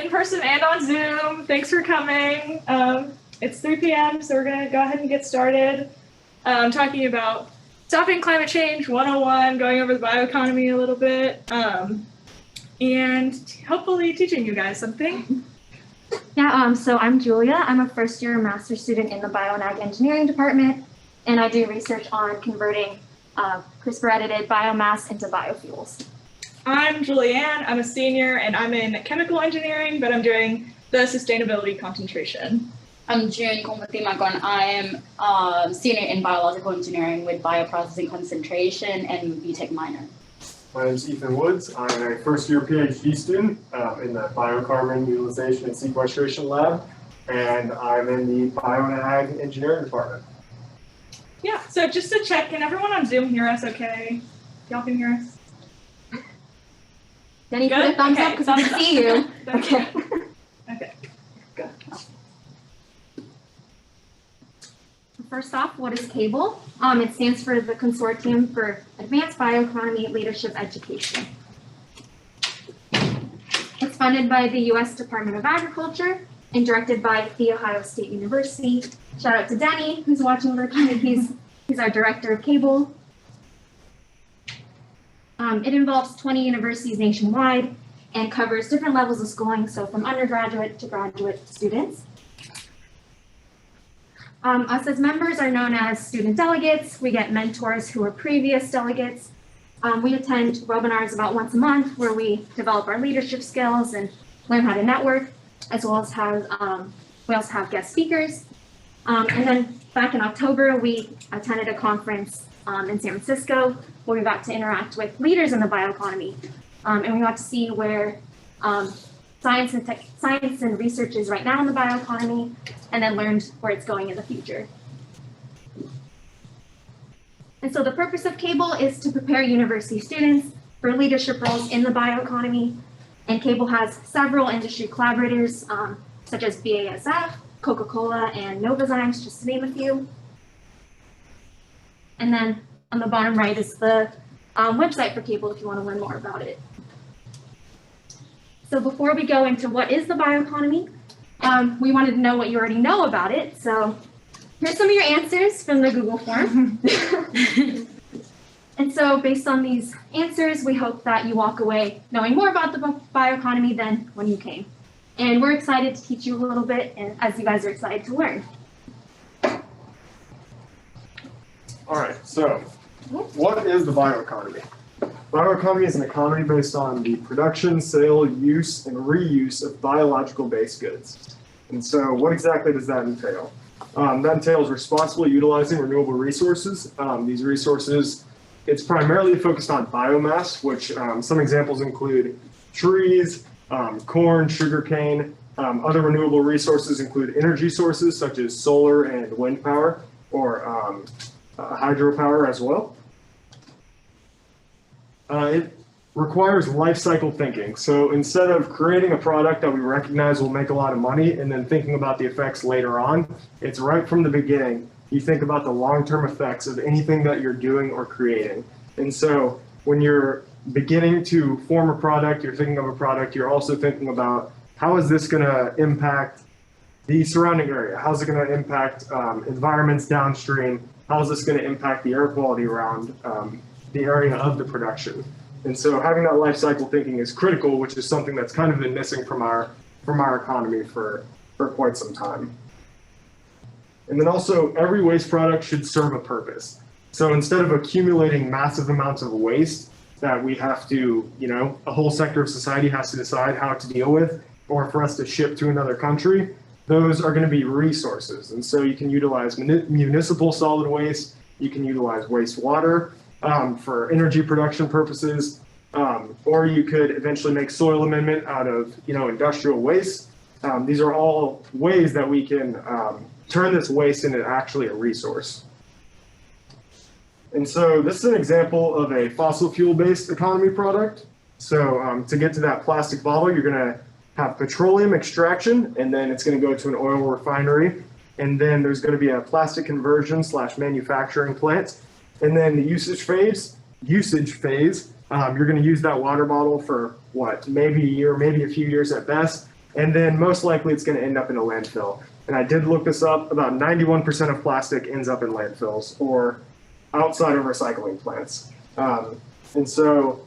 in person and on Zoom. Thanks for coming. It's 3 p.m., so we're going to go ahead and get started talking about stopping climate change 101, going over the bioeconomy a little bit, and hopefully teaching you guys something. Yeah, so I'm Julia. I'm a first-year master's student in the Bio and Ag Engineering department, and I do research on converting CRISPR-edited biomass into biofuels. I'm Julianne. I'm a senior, and I'm in chemical engineering, but I'm doing the sustainability concentration. I'm Cheng. Khongpatimakorn. I am senior in biological engineering with bioprocessing concentration and BTech minor. My name is Ethan Woods. I'm a first-year PhD student in the biocarbon utilization and sequestration lab, and I'm in the Bio and Ag Engineering department. Yeah, so just to check, can everyone on Zoom hear us okay? Y'all can hear us? Denny, put a thumbs up because I can see you. Okay. Okay, good. First off, what is CABLE? It stands for the Consortium for Advanced Bioeconomy Leadership Education. It's funded by the U.S. Department of Agriculture and directed by The Ohio State University. Shout out to Denny, who's watching virtually. He's our director of CABLE. It involves 20 universities nationwide and covers different levels of schooling, so from undergraduate to graduate students. Us as members are known as student delegates. We get mentors who are previous delegates. We attend webinars about once a month where we develop our leadership skills and learn how to network, as well as we also have guest speakers. And then back in October, we attended a conference in San Francisco where we got to interact with leaders in the bioeconomy. And we got to see where science and research is right now in the bioeconomy, and then learned where it's going in the future. And so the purpose of CABLE is to prepare university students for leadership roles in the bioeconomy. And CABLE has several industry collaborators, such as BASF, Coca-Cola, and Novozymes, just to name a few. And then on the bottom right is the website for CABLE if you want to learn more about it. So before we go into what is the bioeconomy, we wanted to know what you already know about it. So here's some of your answers from the Google form. And so based on these answers, we hope that you walk away knowing more about the bioeconomy than when you came. And we're excited to teach you a little bit, and as you guys are excited to learn. All right, so what is the bioeconomy? Bioeconomy is an economy based on the production, sale, use, and reuse of biological-based goods. And so what exactly does that entail? That entails responsibly utilizing renewable resources. These resources, it's primarily focused on biomass, which some examples include trees, corn, sugarcane. Other renewable resources include energy sources such as solar and wind power, or hydropower as well. It requires life cycle thinking. So instead of creating a product that we recognize will make a lot of money and then thinking about the effects later on, it's right from the beginning. You think about the long-term effects of anything that you're doing or creating. And so when you're beginning to form a product, you're thinking of a product, you're also thinking about how is this going to impact the surrounding area? How's it going to impact environments downstream? How is this going to impact the air quality around the area of the production? And so having that life cycle thinking is critical, which is something that's kind of been missing from our economy for quite some time. And then also every waste product should serve a purpose. So instead of accumulating massive amounts of waste that we have to, a whole sector of society has to decide how to deal with, or for us to ship to another country, those are going to be resources. And so you can utilize municipal solid waste, you can utilize wastewater, for energy production purposes, or you could eventually make soil amendment out of industrial waste. These are all ways that we can turn this waste into actually a resource. And so this is an example of a fossil fuel-based economy product. So to get to that plastic bottle, you're going to have petroleum extraction, and then it's going to go to an oil refinery. And then there's going to be a plastic conversion / manufacturing plant. And then the usage phase, you're going to use that water bottle for maybe a year, maybe a few years at best. And then most likely it's going to end up in a landfill. And I did look this up, about 91% of plastic ends up in landfills or outside of recycling plants. And so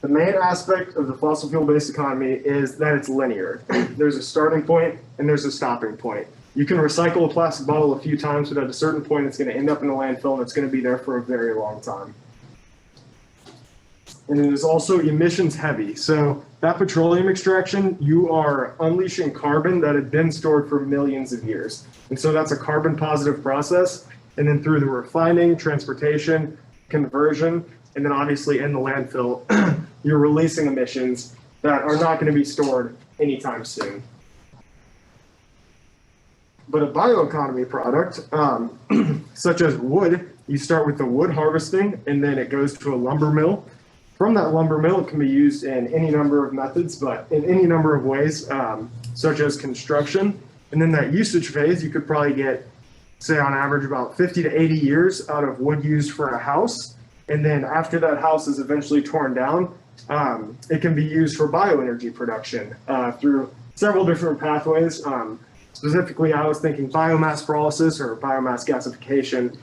the main aspect of the fossil fuel-based economy is that it's linear. There's a starting point and there's a stopping point. You can recycle a plastic bottle a few times, but at a certain point it's going to end up in a landfill and it's going to be there for a very long time. And it is also emissions heavy. So that petroleum extraction, you are unleashing carbon that had been stored for millions of years. And so that's a carbon positive process. And then through the refining, transportation, conversion, and then obviously in the landfill, you're releasing emissions that are not going to be stored anytime soon. But a bioeconomy product, such as wood, you start with the wood harvesting and then it goes to a lumber mill. From that lumber mill, it can be used in any number of methods, but in any number of ways, such as construction. And then that usage phase, you could probably get, say on average, about 50 to 80 years out of wood used for a house. And then after that house is eventually torn down, it can be used for bioenergy production through several different pathways. Specifically, I was thinking biomass pyrolysis or biomass gasification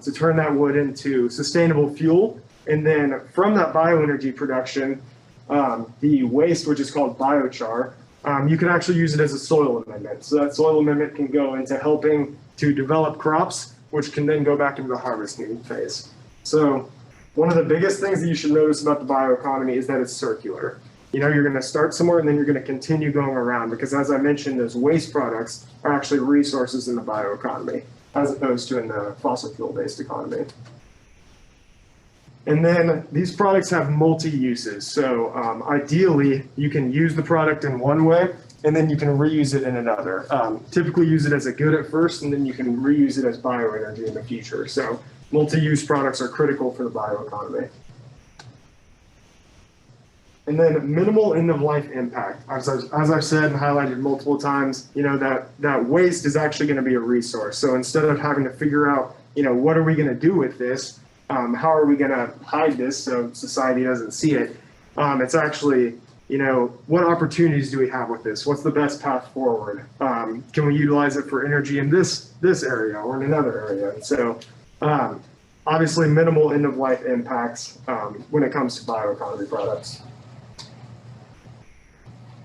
to turn that wood into sustainable fuel. And then from that bioenergy production, the waste, which is called biochar, you can actually use it as a soil amendment. So that soil amendment can go into helping to develop crops, which can then go back into the harvesting phase. So one of the biggest things that you should notice about the bioeconomy is that it's circular. You know, you're going to start somewhere and then you're going to continue going around because, as I mentioned, those waste products are actually resources in the bioeconomy as opposed to in the fossil fuel-based economy. And then these products have multi-uses. So ideally, you can use the product in one way, and then you can reuse it in another. Typically use it as a good at first, and then you can reuse it as bioenergy in the future. So multi-use products are critical for the bioeconomy. And then minimal end-of-life impact. As I've said and highlighted multiple times, you know, that waste is actually going to be a resource. So instead of having to figure out, you know, what are we going to do with this? How are we going to hide this so society doesn't see it? It's actually, you know, what opportunities do we have with this? What's the best path forward? Can we utilize it for energy in this area or in another area? And so obviously minimal end-of-life impacts when it comes to bioeconomy products.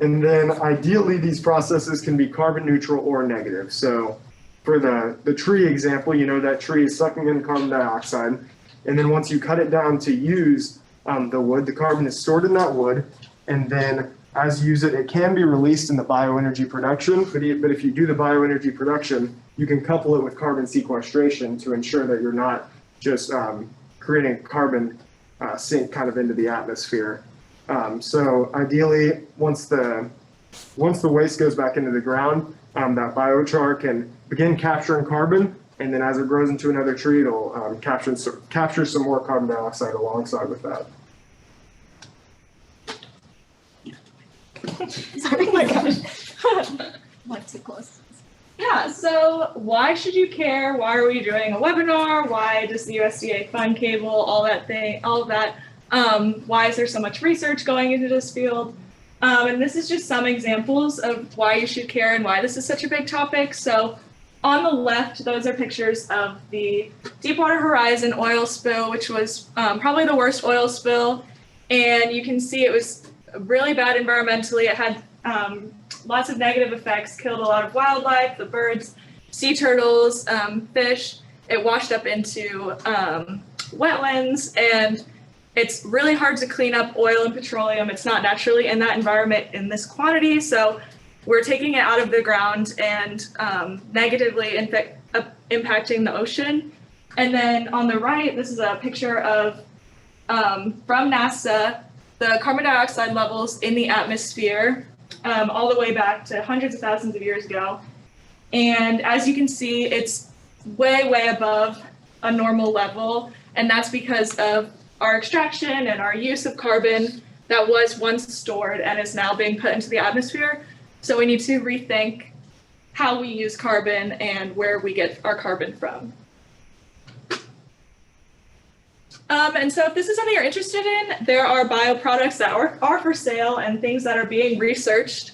And then ideally these processes can be carbon neutral or negative. So for the tree example, you know, that tree is sucking in carbon dioxide. And then once you cut it down to use the wood, the carbon is stored in that wood. And then as you use it, it can be released in the bioenergy production. But if you do the bioenergy production, you can couple it with carbon sequestration to ensure that you're not just creating carbon sink kind of into the atmosphere. So ideally, once the waste goes back into the ground, that biochar can begin capturing carbon. And then as it grows into another tree, it'll capture some more carbon dioxide alongside with that. Sorry. Oh my gosh. Like too close. Yeah, so why should you care? Why are we doing a webinar? Why does the USDA fund cable, all of that? Why is there so much research going into this field? And this is just some examples of why you should care and why this is such a big topic. So on the left, those are pictures of the Deepwater Horizon oil spill, which was probably the worst oil spill. And you can see it was really bad environmentally. It had lots of negative effects, killed a lot of wildlife, the birds, sea turtles, fish. It washed up into wetlands, and it's really hard to clean up oil and petroleum. It's not naturally in that environment in this quantity. So we're taking it out of the ground and negatively impacting the ocean. And then on the right, this is a picture of, from NASA, the carbon dioxide levels in the atmosphere all the way back to hundreds of thousands of years ago. And as you can see, it's way, way above a normal level. And that's because of our extraction and our use of carbon that was once stored and is now being put into the atmosphere. So we need to rethink how we use carbon and where we get our carbon from. And so if this is something you're interested in, there are bioproducts that are for sale and things that are being researched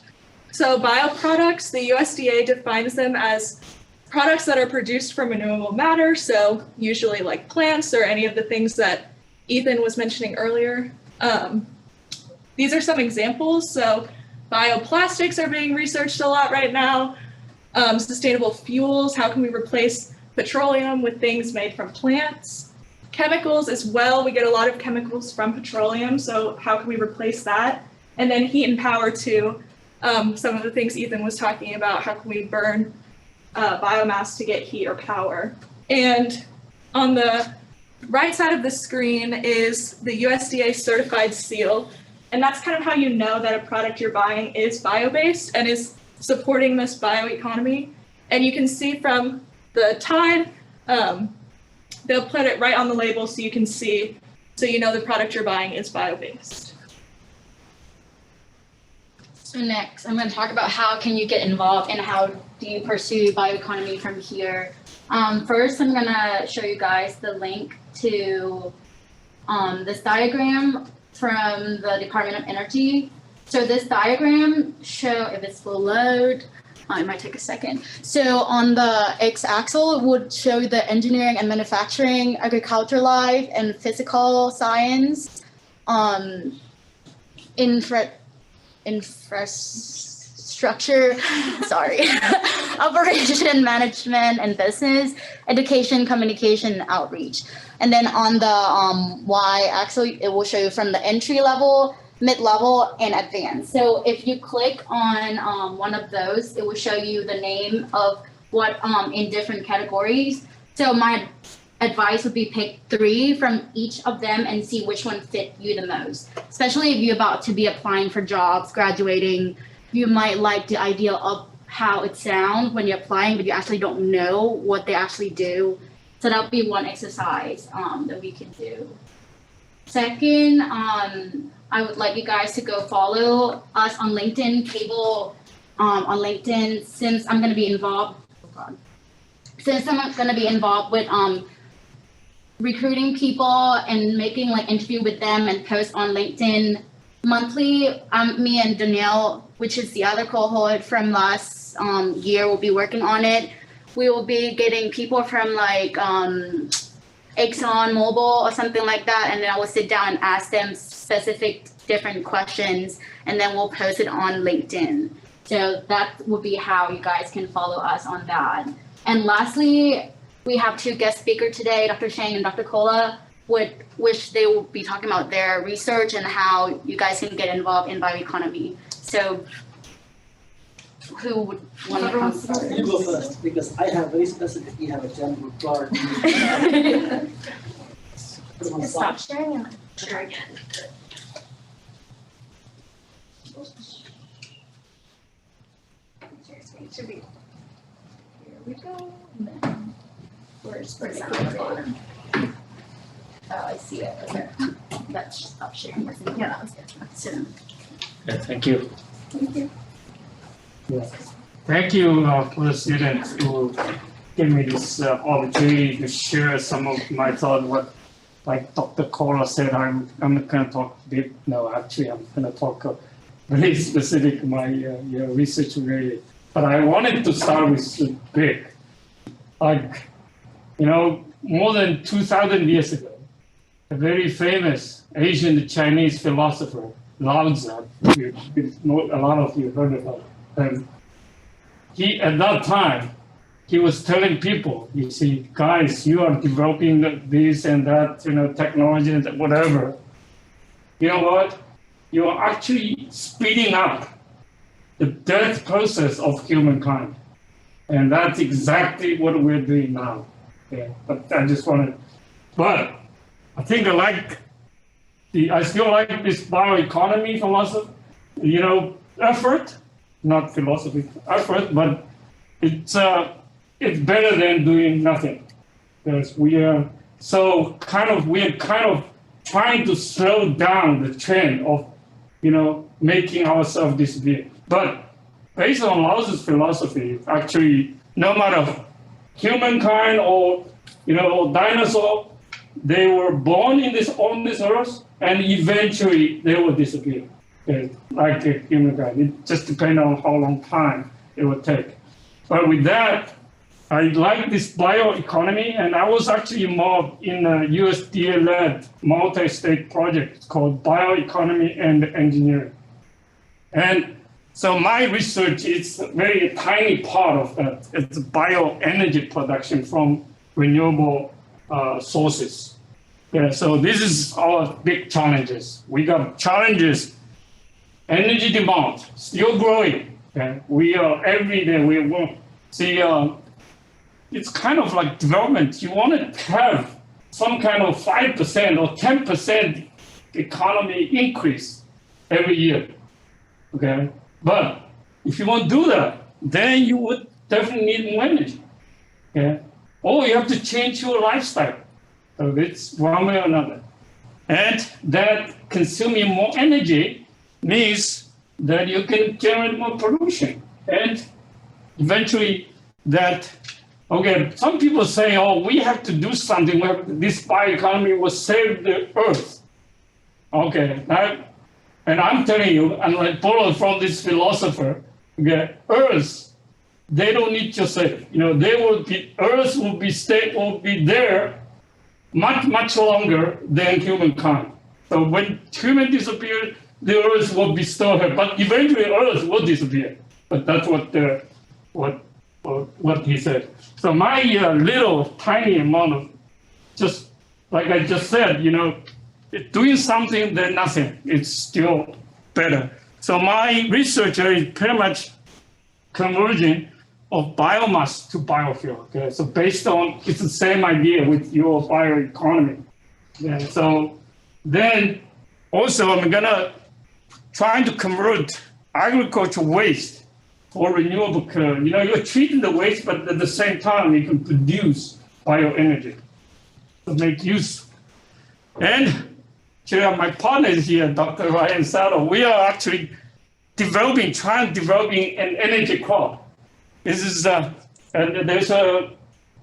So bioproducts, the USDA defines them as products that are produced from renewable matter, so usually like plants or any of the things that Ethan was mentioning earlier. These are some examples. So bioplastics are being researched a lot right now. Sustainable fuels, how can we replace petroleum with things made from plants? Chemicals as well, we get a lot of chemicals from petroleum, so how can we replace that? And then heat and power too. Some of the things Ethan was talking about, how can we burn biomass to get heat or power? And on the right side of the screen is the USDA certified seal. And that's kind of how you know that a product you're buying is bio-based and is supporting this bioeconomy. And you can see from the tide, they'll put it right on the label so you can see, so you know the product you're buying is bio-based. So next, I'm going to talk about how can you get involved and how do you pursue bioeconomy from here. First, I'm going to show you guys the link to this diagram from the Department of Energy. So this diagram if this will load, it might take a second. So on the x-axis would show the engineering and manufacturing, agriculture life, and physical science, infrastructure, operation, management, and business, education, communication, and outreach. And then on the y-axis, it will show you from the entry level, mid-level, and advanced. So if you click on one of those, it will show you the name of what in different categories. So my advice would be pick 3 from each of them and see which one fit you the most. Especially if you're about to be applying for jobs, graduating, you might like the idea of how it sounds when you're applying, but you actually don't know what they actually do. So that would be one exercise that we can do. Second, I would like you guys to go follow us on LinkedIn, Cable on LinkedIn, since I'm going to be involved. Since I'm going to be involved with recruiting people and making like interview with them and post on LinkedIn monthly. Me and Danielle, which is the other cohort from last year, will be working on it. We will be getting people from like Exxon Mobil or something like that, and then I will sit down and ask them specific different questions, and then we'll post it on LinkedIn. So that would be how you guys can follow us on that. And lastly, we have 2 guest speakers today, Dr. Cheng and Dr. Kolar, which they will be talking about their research and how you guys can get involved in bioeconomy. So who would want to come first? You go first, because I have very specific, you have a general part. Stop sharing and share again. Should be. Here we go. And then where's the bottom? Oh, I see it. Okay. Let's stop sharing. Yeah, that was good. So, Yeah, thank you. thank you. Yeah. Thank you for the students who give me this opportunity to share some of my thoughts. What, like Dr. Kolar said, I'm not going to talk deep. No, actually, I'm going to talk very specific, my research related. But I wanted to start with big. Like, more than 2,000 years ago, a very famous Asian Chinese philosopher, Lao Tzu, a lot of you heard about him. He, at that time, he was telling people, you see, guys, you are developing this and that, technology and whatever. You know what? You are actually speeding up the death process of humankind. And that's exactly what we're doing now. Yeah, but I just wanted, but I think I still like this bioeconomy philosophy, effort, not philosophy, effort, but it's better than doing nothing. Because we are kind of trying to slow down the trend of, making ourselves disappear. But based on Lao Tzu's philosophy, actually, no matter humankind or dinosaur, they were born on this earth, and eventually they will disappear. okay, like a human guide. It just depends on how long time it will take. But with that, I like this bioeconomy, and I was actually involved in a USDA-led multi-state project called Bioeconomy and Engineering. And so my research is a very tiny part of that. It's bioenergy production from renewable sources. Yeah, so this is our big challenges. We got challenges, energy demand still growing. Okay? We are every day, we want see, it's kind of like development. You want to have some kind of 5% or 10% economy increase every year. Okay, but if you want to do that, then you would definitely need more energy. Okay, or you have to change your lifestyle. So it's one way or another. And that consuming more energy means that you can generate more pollution. And eventually that, okay, some people say, oh, we have to do something. This bioeconomy will save the earth. Okay, and I'm telling you, and I borrowed from this philosopher, okay, Earth, they don't need to save. You know, Earth will be there much longer than humankind. So when human disappear, the Earth will be still here, but eventually Earth will disappear. But that's what he said. So my little tiny amount of, just like I just said, you know, doing something than nothing, it's still better. So my research is pretty much converging of biomass to biofuel. Okay, so based on, it's the same idea with your bioeconomy. Yeah, so then also I'm gonna try to convert agricultural waste for renewable, you know, you're treating the waste, but at the same time you can produce bioenergy to make use. And my partners here, Dr. Ryan Saddle, we are actually developing an energy crop. This is, and there's a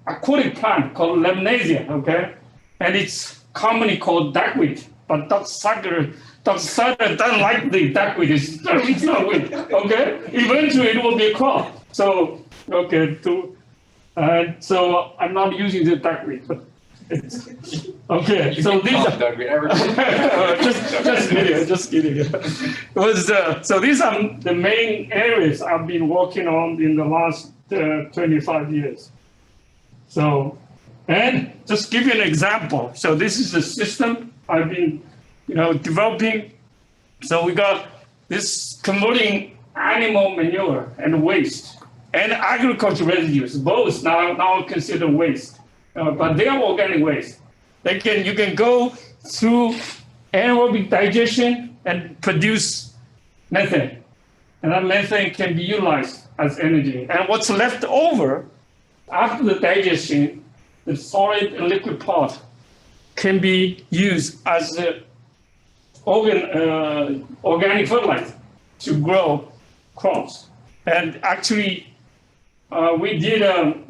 aquatic plant called Lemnasia, okay? And it's commonly called duckweed, but Dr. Sager doesn't like the duckweed, it's not weed, okay? Eventually it will be a crop. So, okay, so I'm not using the duckweed, but okay, so these are just kidding. So these are the main areas I've been working on in the last 25 years. So, and just give you an example. So this is the system I've been, you know, developing. So we got this converting animal manure and waste and agricultural residues, both now considered waste. But they are organic waste. You can go through anaerobic digestion and produce methane. And that methane can be utilized as energy. And what's left over after the digestion, the solid and liquid part can be used as organic fertilizer to grow crops. And actually, we did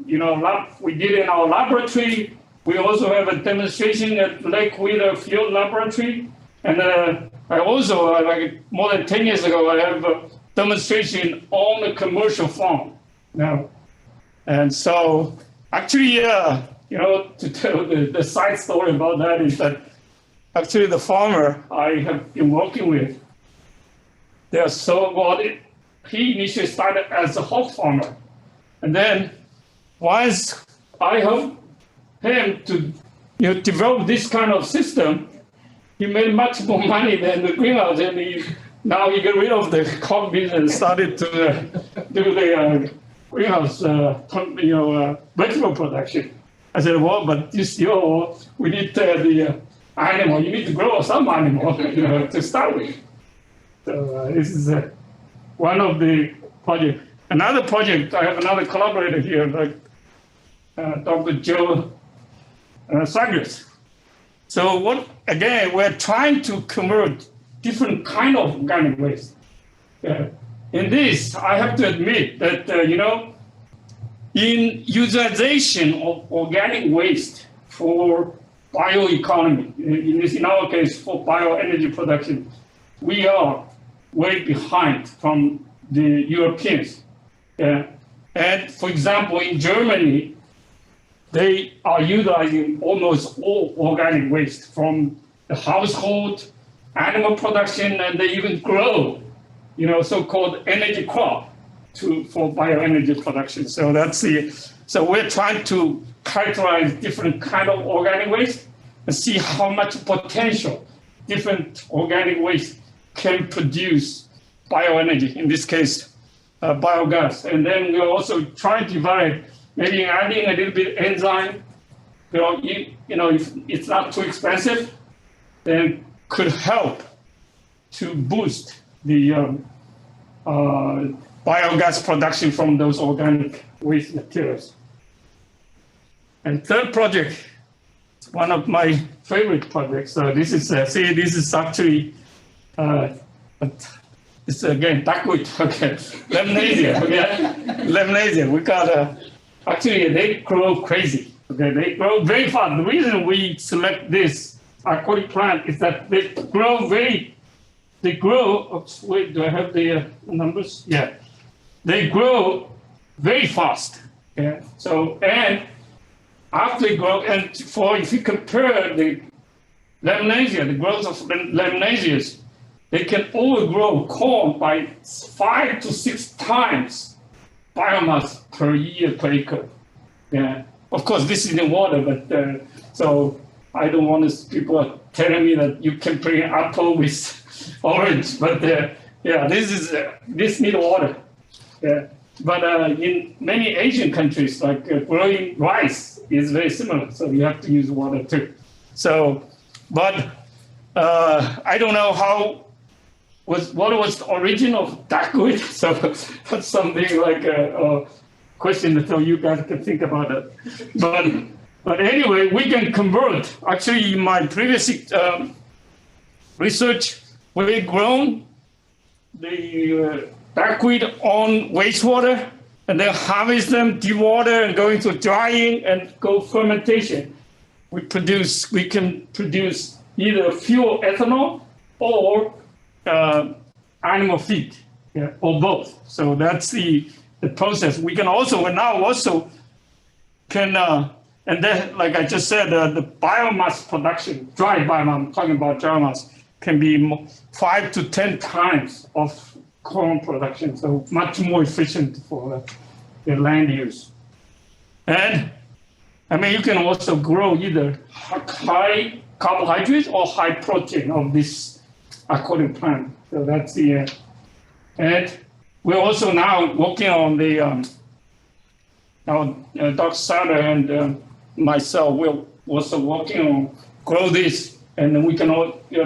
in our laboratory. We also have a demonstration at Lake Wheeler Field Laboratory. And I also, like more than 10 years ago, I have a demonstration on the commercial farm now. And so actually, you know, to tell the side story about that is that actually the farmer I have been working with, he initially started as a hog farmer. And then once I helped him to, you know, develop this kind of system, he made much more money than the greenhouse, and now he got rid of the hog business and started to do the greenhouse, vegetable production. I said, well, but we need the animal. You need to grow some animal, you know, to start with. So this is one of the projects. Another project, I have another collaborator here, like Dr. Joe Sagres. So we're trying to convert different kind of organic waste. In this, I have to admit that, in utilization of organic waste for bioeconomy, in our case, for bioenergy production, we are way behind from the Europeans. And for example, in Germany, they are utilizing almost all organic waste from the household, animal production, and they even grow, so-called energy crop for bioenergy production. So so we're trying to characterize different kind of organic waste and see how much potential different organic waste can produce bioenergy, in this case, biogas. And then we're also trying to evaluate, maybe adding a little bit enzyme, if it's not too expensive, then could help to boost the biogas production from those organic waste materials. And third project, one of my favorite projects. So this is actually, it's again duckweed, okay, Lemnasia, okay, Lemnasia. We got actually they grow crazy, okay, they grow very fast. The reason we select this aquatic plant is that they grow. Wait, do I have the numbers? Yeah, they grow very fast. Yeah. So and after they grow, and if you compare the Lemnasia, the growth of Lemnasias, they can overgrow corn by 5 to 6 times biomass per year per acre. Yeah. Of course, this is in water, but so I don't want people telling me that you can bring apple with orange, but this need water. Yeah. But in many Asian countries, like growing rice is very similar, so you have to use water too. So, but I don't know what was the origin of duckweed. So that's something like a question that you guys can think about it. But anyway, we can convert. Actually, in my previous research, we grown the duckweed on wastewater, and then harvest them, dewater, and go into drying and go fermentation. We can produce either fuel ethanol or animal feed, or both. So that's the process. We can also can and then, like I just said, the biomass production, dry biomass, I'm talking about dry mass, can be 5 to 10 times of corn production, so much more efficient for the land use. And I mean, you can also grow either high carbohydrates or high protein of this aquatic plant. So that's and we're also now working on the Dr. Sada and myself, we're also working on grow this, and then we can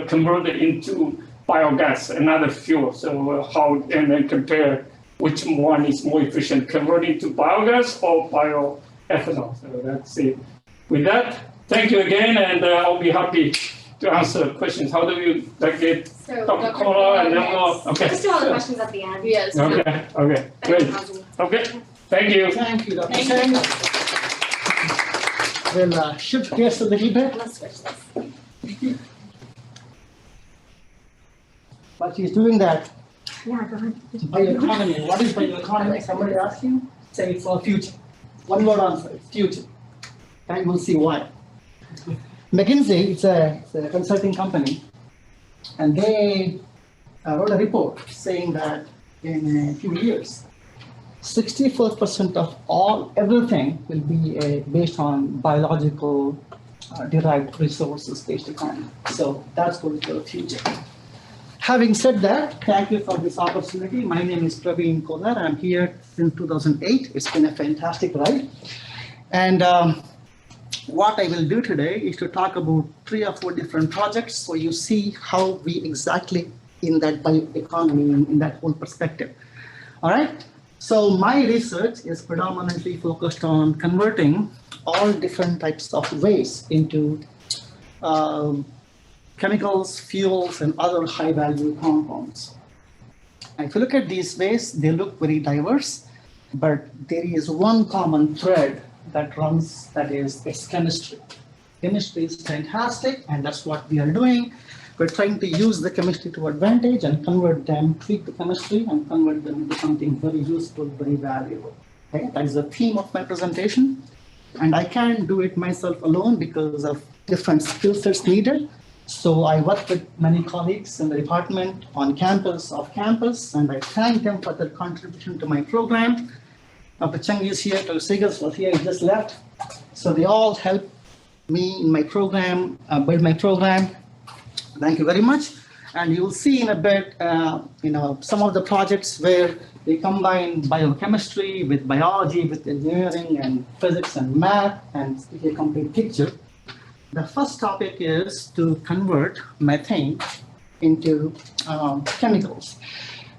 convert it into biogas, another fuel. So and then compare which one is more efficient, converting to biogas or bioethanol. So that's it. With that, thank you again, and I'll be happy to answer questions. How do you get Dr. Kolar and then we'll, okay. Just do all the questions at the end. Yes. Okay, great. Okay, thank you. Thank you, Dr. Cheng. We'll shift gears a little bit. Let's switch this. But he's doing that. Yeah, go ahead. Bioeconomy. What is bioeconomy? Somebody asked you? Say it's for future. One word answer, it's future. And we'll see why. McKinsey, it's a consulting company, and they wrote a report saying that in a few years, 64% of everything will be based on biological derived resources based economy. So that's going to be the future. Having said that, thank you for this opportunity. My name is Praveen Kolar. I'm here since 2008. It's been a fantastic ride. And what I will do today is to talk about 3 or 4 different projects, so you see how we exactly in that bioeconomy, in that whole perspective. All right. So my research is predominantly focused on converting all different types of waste into chemicals, fuels, and other high-value compounds. If you look at these wastes, they look very diverse, but there is one common thread that runs, that is its chemistry. Chemistry is fantastic, and that's what we are doing. we're trying to use the chemistry to advantage and convert them, tweak the chemistry and convert them into something very useful, very valuable. Okay, that is the theme of my presentation. And I can't do it myself alone because of different skill sets needed. So I work with many colleagues in the department, on campus, off campus, and I thank them for their contribution to my program. Dr. Cheng is here, Dr. Segal was here, he just left. So they all help me in my program, build my program. Thank you very much. And you will see in a bit, some of the projects where they combine biochemistry with biology, with engineering and physics and math, and see a complete picture. The first topic is to convert methane into chemicals.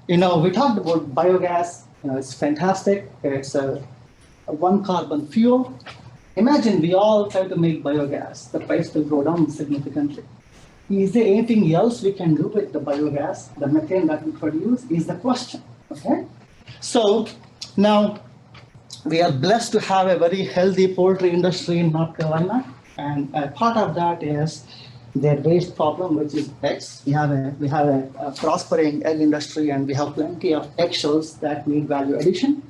We talked about biogas. It's fantastic. It's a one carbon fuel. Imagine we all try to make biogas. The price will go down significantly. Is there anything else we can do with the biogas, the methane that we produce, is the question, okay? So now we are blessed to have a very healthy poultry industry in North Carolina. And part of that is their waste problem, which is eggs. We have a prospering egg industry, and we have plenty of eggshells that need value addition.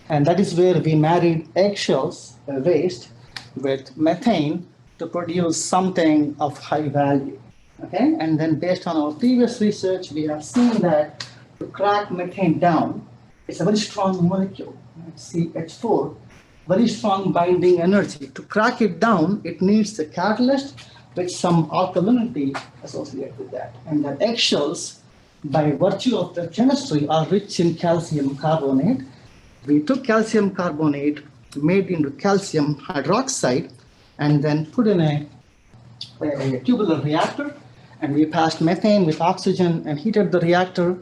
And that is where we married eggshells waste with methane to produce something of high value. Okay, and then based on our previous research, we have seen that to crack methane down, it's a very strong molecule, CH4, very strong binding energy. To crack it down, it needs a catalyst with some alkalinity associated with that. And the eggshells, by virtue of their chemistry, are rich in calcium carbonate. We took calcium carbonate, made into calcium hydroxide, and then put in a tubular reactor, and we passed methane with oxygen and heated the reactor,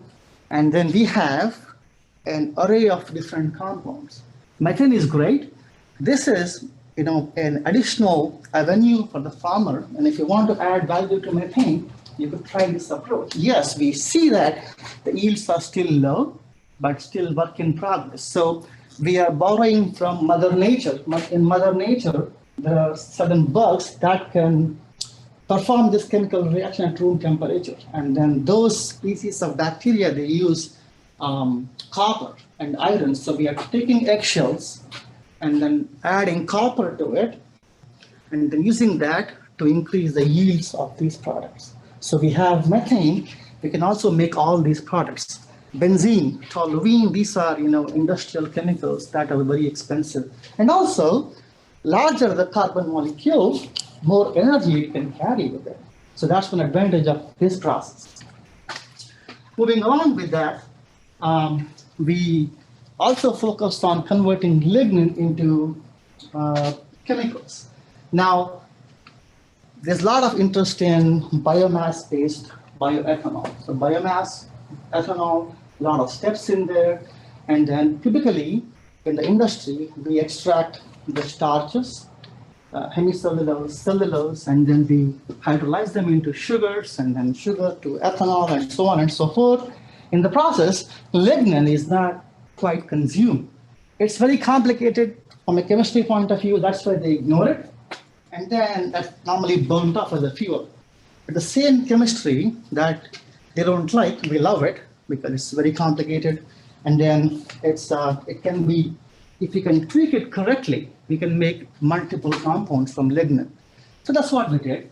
and then we have an array of different compounds. Methane is great. This is an additional avenue for the farmer, and if you want to add value to methane, you could try this approach. Yes, we see that the yields are still low, but still work in progress. So we are borrowing from Mother Nature. In Mother Nature, there are certain bugs that can perform this chemical reaction at room temperature. And then those species of bacteria, they use copper and iron. So we are taking eggshells and then adding copper to it, and then using that to increase the yields of these products. So we have methane. We can also make all these products. Benzene, toluene, these are industrial chemicals that are very expensive. And also, larger the carbon molecule, more energy it can carry with it. So that's one advantage of this process. Moving along with that, we also focused on converting lignin into chemicals. Now, there's a lot of interest in biomass-based bioethanol. So biomass, ethanol, a lot of steps in there. And then typically in the industry, we extract the starches, hemicellulose, cellulose, and then we hydrolyze them into sugars, and then sugar to ethanol, and so on and so forth. In the process, lignin is not quite consumed. It's very complicated from a chemistry point of view. That's why they ignore it. And then that's normally burned off as a fuel. But the same chemistry that they don't like, we love it because it's very complicated. And then it can be, if you can tweak it correctly, we can make multiple compounds from lignin. So that's what we did.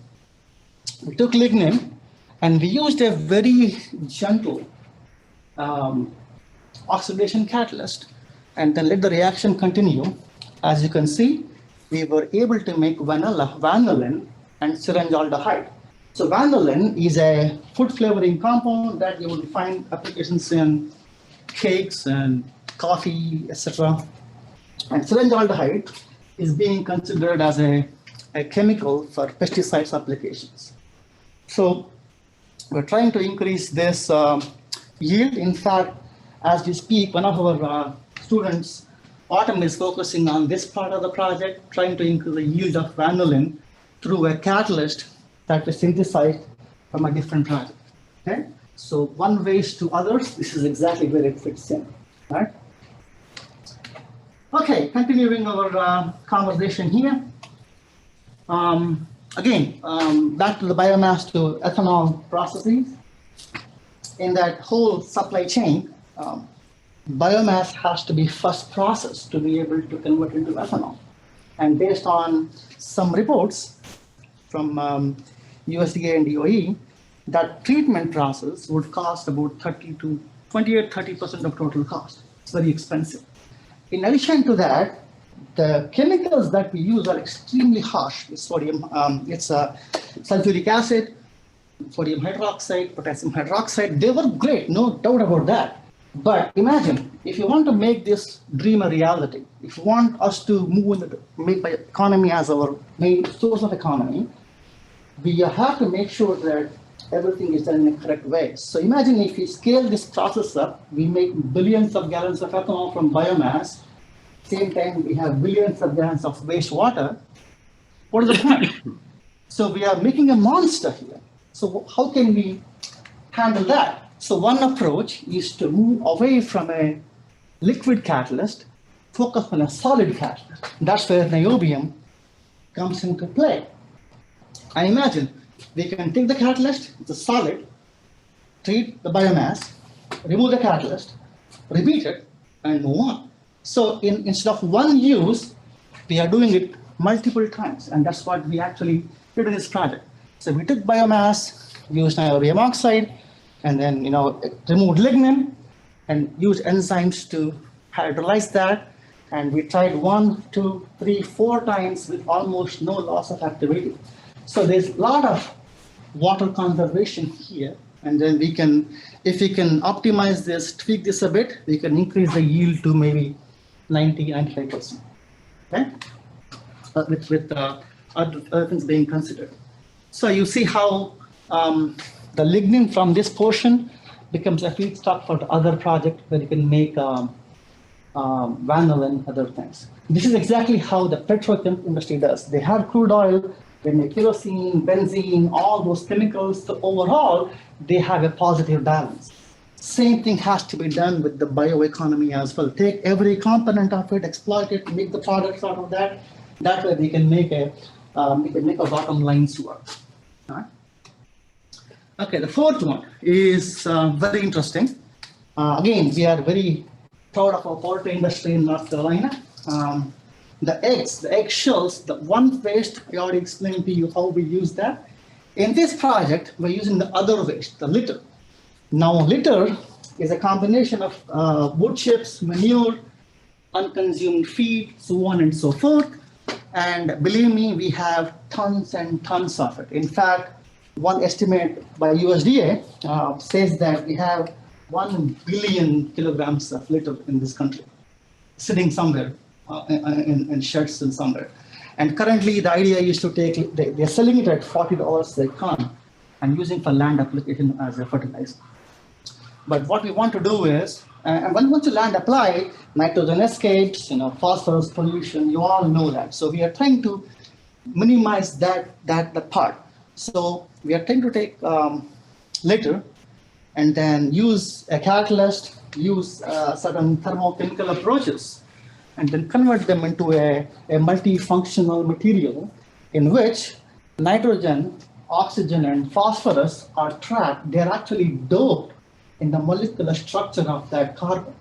We took lignin and we used a very gentle oxidation catalyst and then let the reaction continue. As you can see, we were able to make vanillin and syringaldehyd. So vanillin is a food flavoring compound that you will find applications in cakes and coffee, etc. And syringaldehyd is being considered as a chemical for pesticides applications. So we're trying to increase this yield. In fact, as we speak, one of our students, Autumn, is focusing on this part of the project, trying to increase the yield of vanillin through a catalyst that was synthesized from a different project. Okay? So one waste to others, this is exactly where it fits in. Right? Okay, continuing our conversation here. again, back to the biomass to ethanol processes. In that whole supply chain, biomass has to be first processed to be able to convert into ethanol. And based on some reports from USDA and DOE, that treatment process would cost about 28-30% of total cost. It's very expensive. In addition to that, the chemicals that we use are extremely harsh. It's sodium, it's sulfuric acid, sodium hydroxide, potassium hydroxide. They were great, no doubt about that. But imagine, if you want to make this dream a reality, if you want us to move into make bioeconomy as our main source of economy, we have to make sure that everything is done in a correct way. So imagine if we scale this process up, we make billions of gallons of ethanol from biomass. Same time, we have billions of gallons of wastewater. What is the point? So we are making a monster here. So how can we handle that? So one approach is to move away from a liquid catalyst, focus on a solid catalyst. That's where niobium comes into play. I imagine we can take the catalyst, it's a solid, treat the biomass, remove the catalyst, repeat it, and move on. So instead of one use, we are doing it multiple times, and that's what we actually did in this project. So we took biomass, used niobium oxide, and then removed lignin, and used enzymes to hydrolyze that. And we tried 1, 2, 3, 4 times with almost no loss of activity. So there's a lot of water conservation here. And then we can, if we can optimize this, tweak this a bit, we can increase the yield to maybe 90-95%. Okay? With other things being considered. So you see how the lignin from this portion becomes a feedstock for the other project where you can make vanillin and other things. This is exactly how the petrochemical industry does. They have crude oil, they make kerosene, benzene, all those chemicals. So overall, they have a positive balance. Same thing has to be done with the bioeconomy as well. Take every component of it, exploit it, make the products out of that. That way, we can make a bottom lines work. All right? Okay, the fourth one is very interesting. Again, we are very proud of our poultry industry in North Carolina. The egg shells, the one waste, I already explained to you how we use that. In this project, we're using the other waste, the litter. Now, litter is a combination of wood chips, manure, unconsumed feed, so on and so forth. And believe me, we have tons and tons of it. In fact, one estimate by USDA says that we have 1 billion kilograms of litter in this country, sitting somewhere in sheds and somewhere. And currently, the idea is to take, they're selling it at $40 a ton and using for land application as a fertilizer. But what we want to do is, and once you land apply, nitrogen escapes, phosphorus pollution, you all know that. So we are trying to minimize that part. So we are trying to take litter and then use a catalyst, use certain thermochemical approaches, and then convert them into a multifunctional material in which nitrogen, oxygen, and phosphorus are trapped. They're actually doped in the molecular structure of that carbon.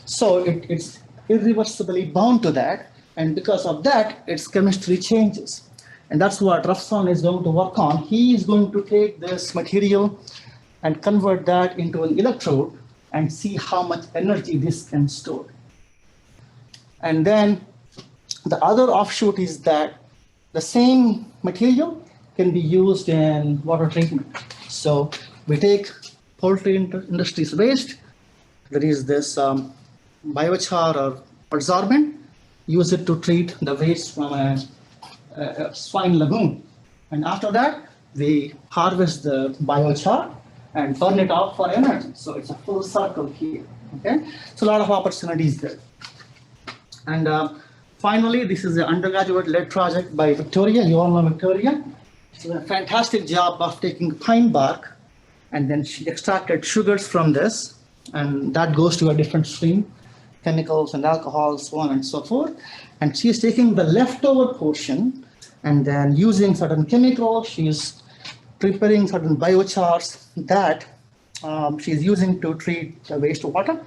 So it's irreversibly bound to that, and because of that, its chemistry changes. And that's what Rafsan is going to work on. He is going to take this material and convert that into an electrode and see how much energy this can store. And then the other offshoot is that the same material can be used in water treatment. So we take poultry industry's waste, there is this biochar or adsorbent, use it to treat the waste from a swine lagoon. And after that, we harvest the biochar and burn it off for energy. So it's a full circle here, okay? So a lot of opportunities there. And finally, this is an undergraduate-led project by Victoria. You all know Victoria. She did a fantastic job of taking pine bark, and then she extracted sugars from this, and that goes to a different stream, chemicals and alcohol, so on and so forth. And she is taking the leftover portion And then using certain chemicals, she's preparing certain biochars that she's using to treat the wastewater.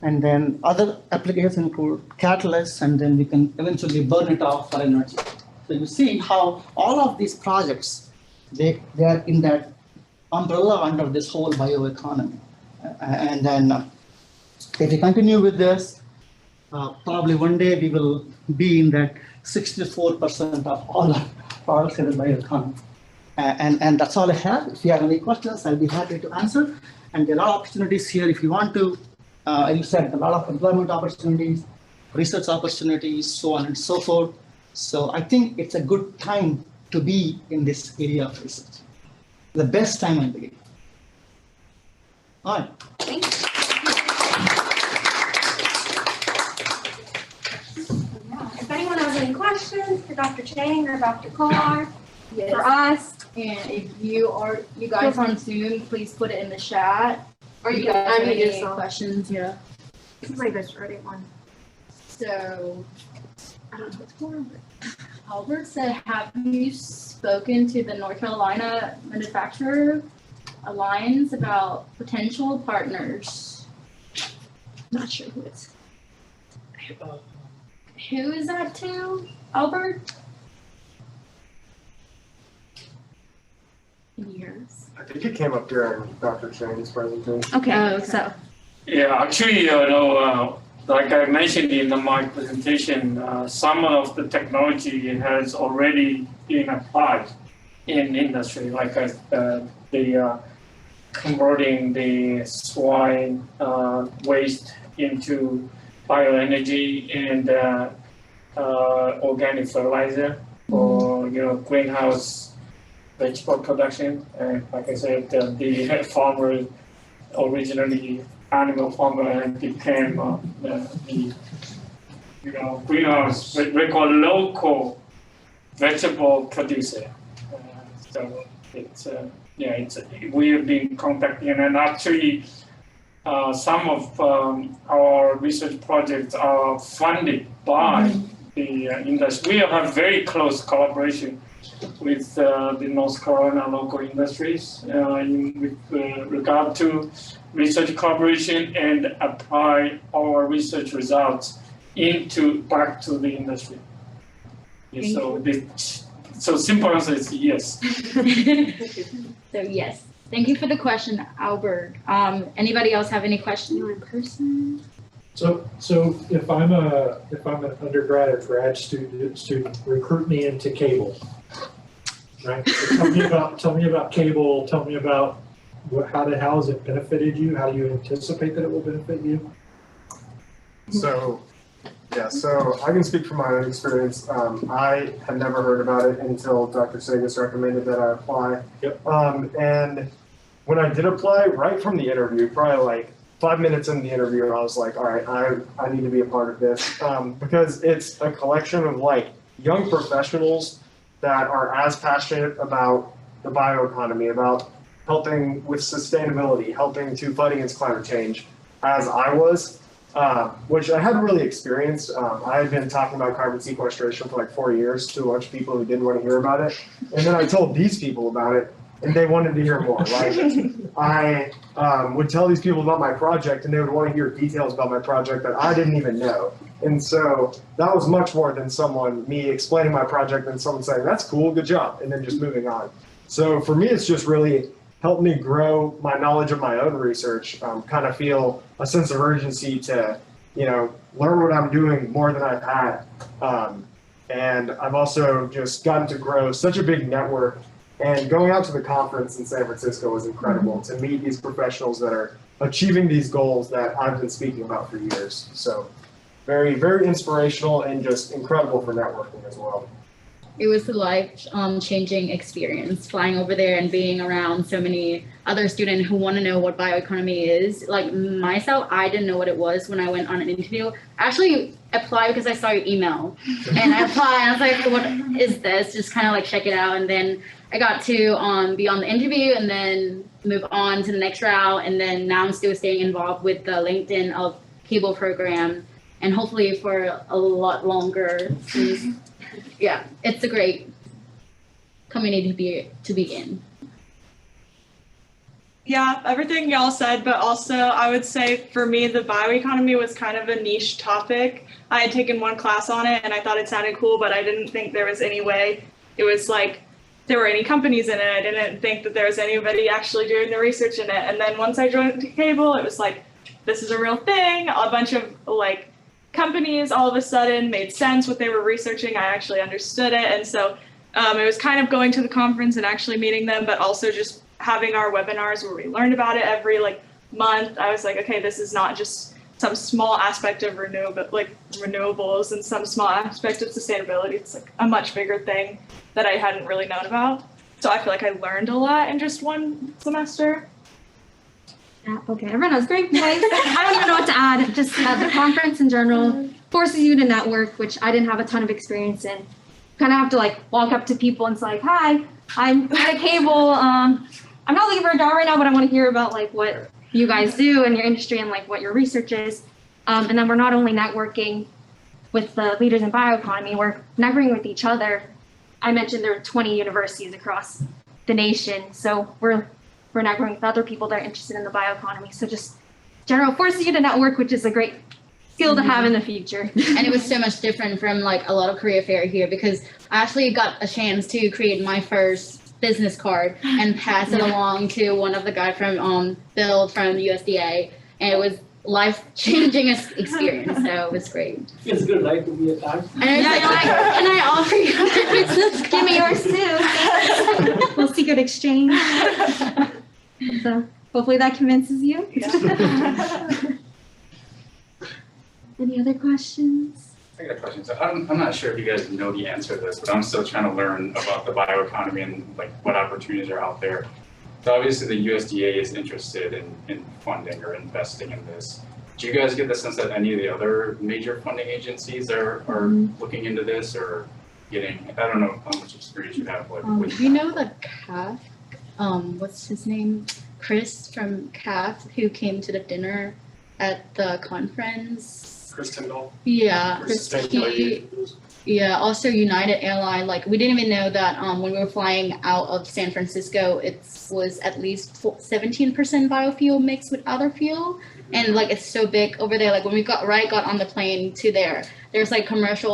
And then other applications include catalysts, and then we can eventually burn it off for energy. So you see how all of these projects, they are in that umbrella under this whole bioeconomy. And then if we continue with this, probably one day we will be in that 64% of all our products in the bioeconomy. And that's all I have. If you have any questions, I'll be happy to answer. And there are a lot of opportunities here if you want to. As you said, a lot of employment opportunities, research opportunities, so on and so forth. So I think it's a good time to be in this area of research. The best time, I believe. All right. Thanks. If anyone has any questions for Dr. Cheng or Dr. Kolar, for us, And if you guys on Zoom, please put it in the chat. or you guys can have unmute any yourself. questions, yeah. Seems like there's already one. So I don't know what's going on, but Albert said, have you spoken to the North Carolina Manufacturer Alliance about potential partners? not sure who it's. Who is that to, Albert? In years. I think it came up during Dr. Cheng's presentation. Okay, Oh, so Yeah, actually, like I mentioned in my presentation, some of the technology has already been applied in industry, like the converting the swine waste into bioenergy and organic fertilizer or greenhouse vegetable production. And like I said, the farmer originally animal farmer and became the greenhouse, we call local vegetable producer. So it's we have been contacting, and actually some of our research projects are funded by the industry. We have very close collaboration with the North Carolina local industries with regard to research collaboration and apply our research results back to the industry. So simple answer is yes. So yes. Thank you for the question, Albert. Anybody else have any questions in person? So if I'm an undergrad or grad student, recruit me into cable. Right? So tell me about cable. Tell me about how has it benefited you? How do you anticipate that it will benefit you? So I can speak from my own experience. I had never heard about it until Dr. Segas recommended that I apply. Yep. And when I did apply, right from the interview, probably like 5 minutes into the interview, I was like, all right, I need to be a part of this because it's a collection of like young professionals that are as passionate about the bioeconomy, about helping with sustainability, helping to fight against climate change as I was. Which I hadn't really experienced. I had been talking about carbon sequestration for like 4 years to a bunch of people who didn't want to hear about it. And then I told these people about it and they wanted to hear more. Like I would tell these people about my project and they would want to hear details about my project that I didn't even know. And so that was much more than me explaining my project and someone saying, that's cool, good job, and then just moving on. So for me, it's just really helped me grow my knowledge of my own research, kind of feel a sense of urgency to, learn what I'm doing more than I've had. And I've also just gotten to grow such a big network. And going out to the conference in San Francisco was incredible to meet these professionals that are achieving these goals that I've been speaking about for years. So very, very inspirational and just incredible for networking as well. It was a life-changing experience flying over there and being around so many other students who want to know what bioeconomy is. Like myself, I didn't know what it was when I went on an interview. I actually applied because I saw your email. And I applied and I was like, what is this? Just kind of like check it out. And then I got to be on the interview and then move on to the next route. And then now I'm still staying involved with the LinkedIn of Cable program and hopefully for a lot longer since yeah, it's a great community to be in. Yeah, everything y'all said, but also I would say for me, the bioeconomy was kind of a niche topic. I had taken one class on it and I thought it sounded cool, but I didn't think there was any way it was like there were any companies in it. I didn't think that there was anybody actually doing the research in it. And then once I joined Cable, it was like, this is a real thing. A bunch of like companies all of a sudden made sense what they were researching. I actually understood it. And so it was kind of going to the conference and actually meeting them, but also just having our webinars where we learned about it every like month. I was like, okay, this is not just some small aspect of renewables and some small aspect of sustainability. It's like a much bigger thing that I hadn't really known about. So I feel like I learned a lot in just one semester. Yeah, okay, everyone has great points. I don't even know what to add. Just the conference in general forces you to network, which I didn't have a ton of experience in. Kind of have to like walk up to people and say, hi, I'm at a Cable. I'm not looking for a job right now, but I want to hear about like what you guys do in your industry and like what your research is. And then we're not only networking with the leaders in bioeconomy, we're networking with each other. I mentioned there are 20 universities across the nation. So we're networking with other people that are interested in the bioeconomy. So just general forces you to network, which is a great skill to have in the future. And it was so much different from like a lot of career fair here because I actually got a chance to create my first business card and pass it along to one of the guys from Bill from USDA, and it was life-changing experience. So it was great. Feels good, right, to be a card? And I was like, can I offer you? Give me yours too. Little secret exchange. So hopefully that convinces you. Any other questions? I got a question. So I'm not sure if you guys know the answer to this, but I'm still trying to learn about the bioeconomy and like what opportunities are out there. So obviously the USDA is interested in funding or investing in this. Do you guys get the sense that any of the other major funding agencies are looking into this or getting, I don't know how much experience you have with you know the CAF, what's his name? Chris from CAF who came to the dinner at the conference. Chris Tyndall. Yeah, also United Airlines, like we didn't even know that when we were flying out of San Francisco, it was at least 17% biofuel mixed with other fuel. And like it's so big over there, like when we got on the plane to there's like commercial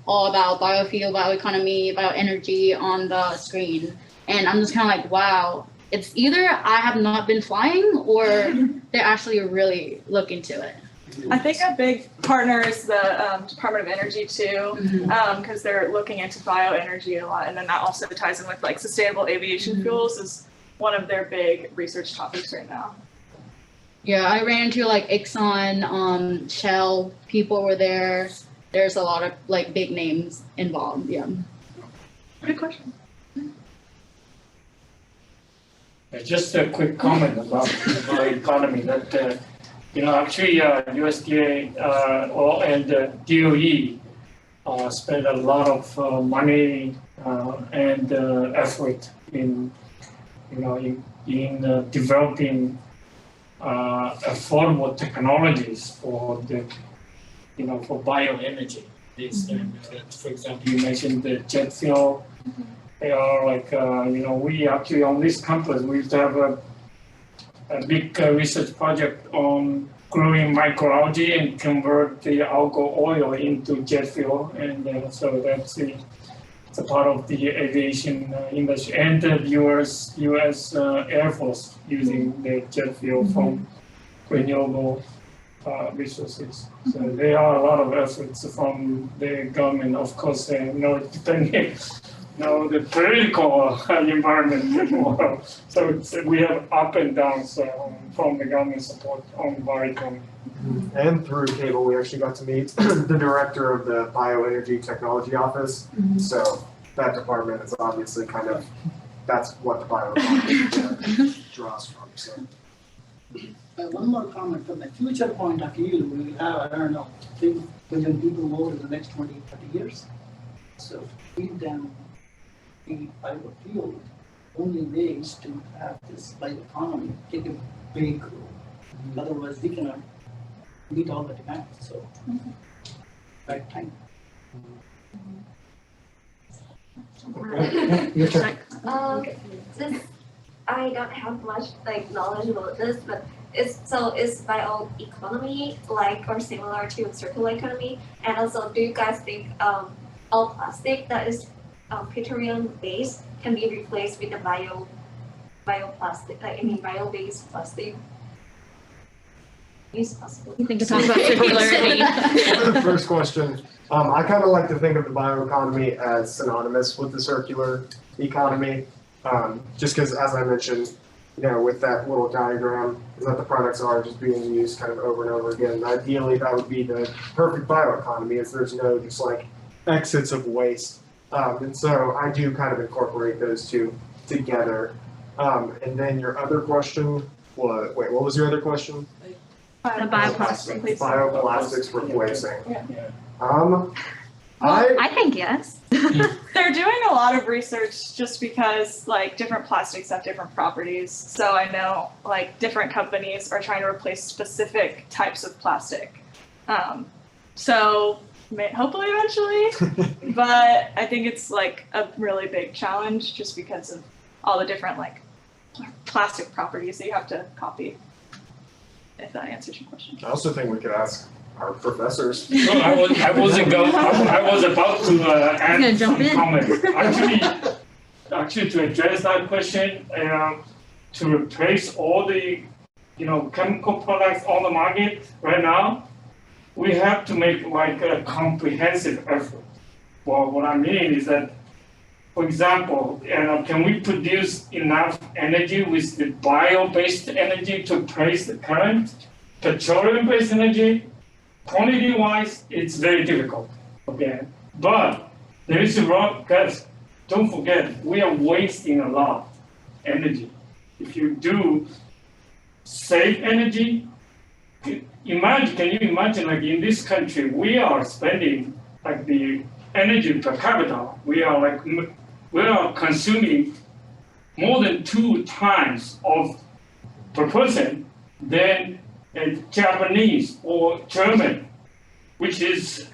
all about biofuel, bioeconomy, bioenergy on the screen. And I'm just kind of like, wow, it's either I have not been flying or they're actually really looking into it. I think a big partner is the Department of Energy too, because they're looking into bioenergy a lot, and then that also ties in with like sustainable aviation fuels is one of their big research topics right now. Yeah, I ran into like Exxon, Shell, people were there. There's a lot of like big names involved. Yeah. Good question. Just a quick comment about the bioeconomy that. Actually, USDA and DOE spend a lot of money and effort in developing affordable technologies for for bioenergy. For example, you mentioned the jet fuel. They are like we actually on this campus we used to have a big research project on growing microalgae and convert the algal oil into jet fuel, and so that's it's a part of the aviation industry and the U.S. Air Force using the jet fuel from renewable resources. So there are a lot of efforts from the government, of course, depending. The political environment. So we have up and downs from the government support on bioeconomy. And through Cable, we actually got to meet the director of the Bioenergy Technology Office. So that department is obviously that's what the bioeconomy draws from. So. One more comment from the future point of view, we have, I don't know, 3 billion people over the next 20, 30 years. So feed them the biofuel only ways to have this bioeconomy take a big role. Otherwise, we cannot meet all the demand. So, right time. Your turn. Since I don't have much like knowledge about this, but is bioeconomy like or similar to circular economy? And also, do you guys think all plastic that is petroleum based can be replaced with the bioplastic, bio-based plastic? Is possible. You think it's all about circularity. For the first question, I kind of like to think of the bioeconomy as synonymous with the circular economy, just because, as I mentioned, with that little diagram, is that the products are just being used kind of over and over again. Ideally, that would be the perfect bioeconomy, as there's no just like exits of waste. And so I do kind of incorporate those two together. And then your other question, what was your other question? The bioplastics. Bioplastics replacing. Yeah. I think yes. They're doing a lot of research just because like different plastics have different properties. So I know like different companies are trying to replace specific types of plastic. So hopefully eventually, but I think it's like a really big challenge just because of all the different like plastic properties that you have to copy. If that answers your question. I also think we could ask our professors. No, I was about to add some comments. Actually, to address that question, to replace all the chemical products on the market right now, we have to make like a comprehensive effort. Well, what I mean is that, for example, can we produce enough energy with the bio-based energy to replace the current petroleum-based energy? Quantity-wise, it's very difficult, okay? But there is a wrong, guys, don't forget, we are wasting a lot of energy. If you do save energy, can you imagine like in this country, we are spending like the energy per capita, we are consuming more than 2 times of per person than a Japanese or German, which is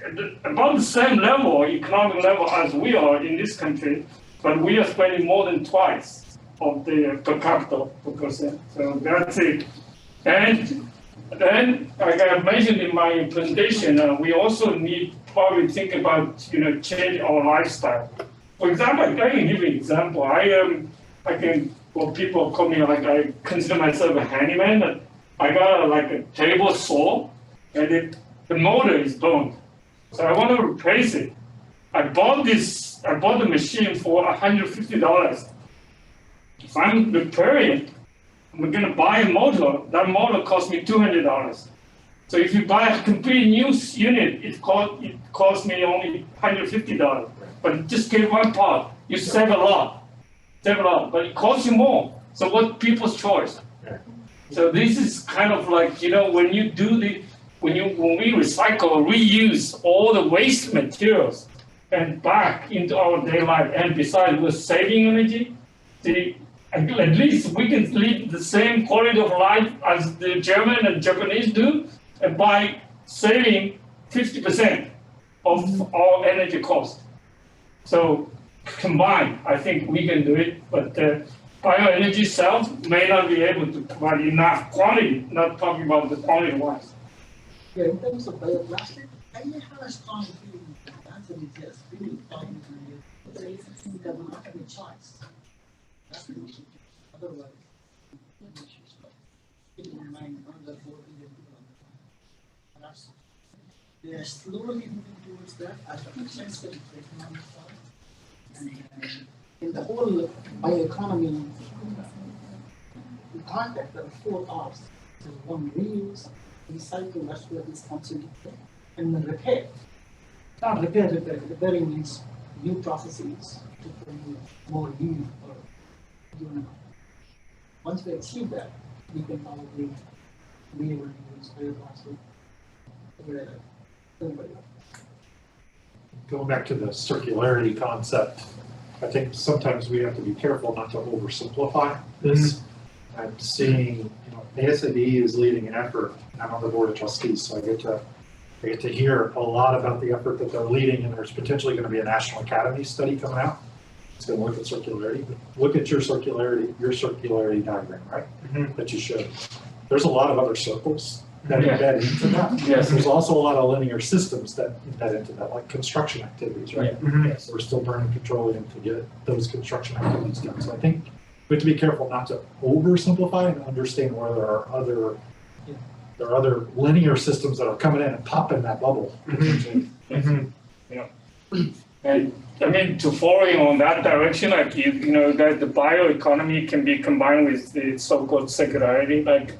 about the same level, economic level as we are in this country, but we are spending more than twice of the per capita per person. So that's it. And then, like I mentioned in my presentation, we also need probably think about change our lifestyle. For example, I can give you an example. People call me like I consider myself a handyman. I got a table saw, and the motor is burned. So I want to replace it. I bought the machine for $150. If I'm repairing, I'm gonna buy a motor. That motor cost me $200. So if you buy a complete new unit, it costs me only $150. But just get one part, you save a lot, but it costs you more. So what's people's choice? So this is kind of like, when we recycle or reuse all the waste materials and back into our daily life, and besides we're saving energy, at least we can live the same quality of life as the German and Japanese do, and by saving 50% of our energy cost. So combined, I think we can do it, but bioenergy itself may not be able to provide enough quantity, not talking about the quantity wise. Yeah, in terms of bioplastic, I have a strong feeling the answer is yes. We will find it. There will not have a choice. That's the issue. Otherwise, keep in mind another 4 billion people. They are slowly moving towards that as a percentage of the economic side. And in the whole bioeconomy context, there are 4 R's. So one, reuse, recycle, that's where this comes into play, and then repair. Not repair. Repairing means new processes to bring more new or once we achieve that, we can probably be able to use bioplastic. Going back to the circularity concept, I think sometimes we have to be careful not to oversimplify this. I'm seeing, the SAB is leading an effort. I'm on the board of trustees, so I get to hear a lot about the effort that they're leading, and there's potentially going to be a National Academy study coming out It's going to look at circularity. But look at your circularity diagram, right? That you showed. There's a lot of other circles that embed into that. Yes. There's also a lot of linear systems that embed into that, like construction activities, right? Yes. We're still burning petroleum to get those construction activities done. So I think we have to be careful not to oversimplify and understand where there are other linear systems that are coming in and popping that bubble. Yeah. And I mean, to following on that direction, like you know, that the bioeconomy can be combined with the so-called circularity. Like,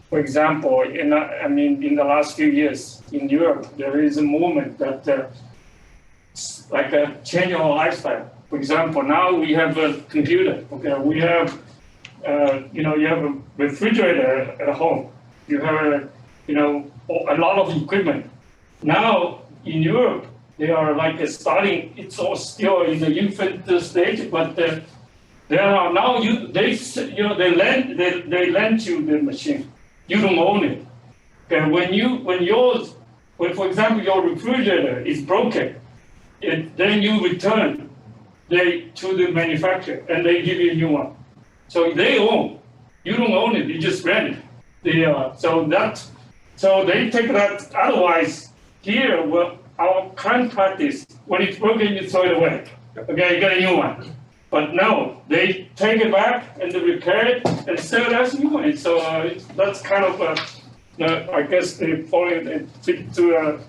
for example, in the last few years in Europe, there is a movement that like a change our lifestyle. For example, now we have a computer. Okay, we have you have a refrigerator at home. You have a lot of equipment. Now in Europe, they are like starting. It's all still in the infant stage, but they are now they lend you the machine. You don't own it. Okay, when for example your refrigerator is broken, then you return to the manufacturer and they give you a new one. So they own. You don't own it. You just rent it. So they take that. Otherwise, here, our current practice, when it's broken, you throw it away. Okay, you get a new one. But no, they take it back and they repair it and sell it as a new one. So that's kind of, I guess, the following to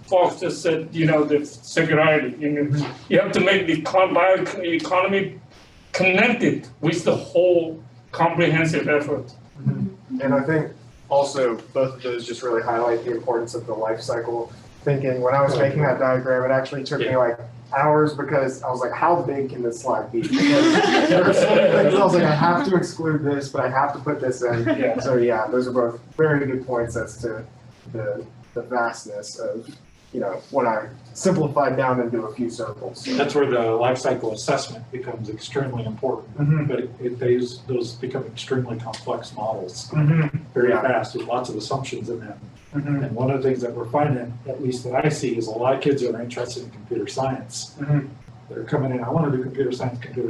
Prof just said, the circularity. You have to make the bioeconomy connected with the whole comprehensive effort. And I think also both of those just really highlight the importance of the life cycle thinking. When I was making that diagram, it actually took me like hours because I was like, how big can this slide be? Because there were so many things I was like, I have to exclude this, but I have to put this in. Yeah. So yeah, those are both very good points as to the vastness of, when I simplified down into a few circles. So. That's where the life cycle assessment becomes extremely important, but those become extremely complex models very fast with lots of assumptions in them. And one of the things that we're finding, at least that I see, is a lot of kids that are interested in computer science. They're coming in, I want to do computer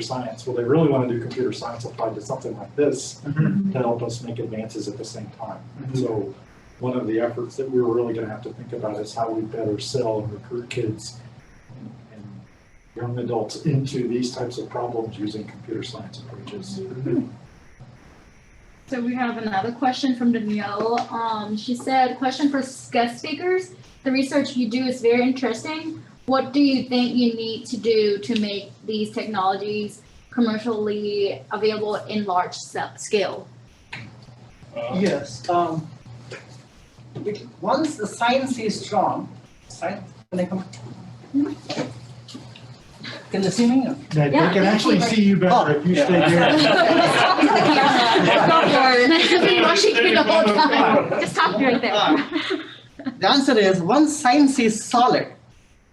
science. Well, they really want to do computer science applied to something like this to help us make advances at the same time. So one of the efforts that we're really going to have to think about is how we better sell and recruit kids and young adults into these types of problems using computer science approaches. So we have another question from Danielle. She said, question for guest speakers. The research you do is very interesting. What do you think you need to do to make these technologies commercially available in large scale? Yes. Once the science is strong, can I come? Can they see me? They can actually see you better if you stay here. Rushing through the whole time. Just stop right there. The answer is, once science is solid,